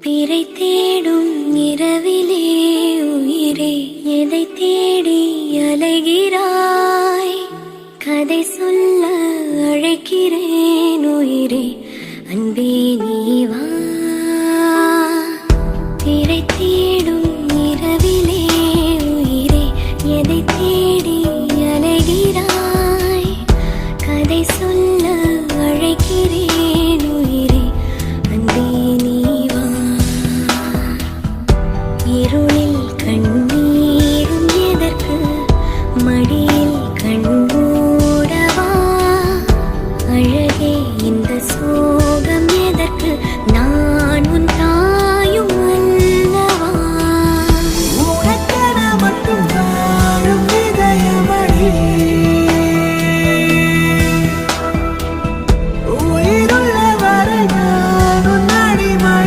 பிறை தேடும் இரவிலே உயிரே எதை தேடி அலைகிறாய்? கதை சொல்ல அழைக்கிறேன் உயிரே, அன்பே நீ வா. பிறை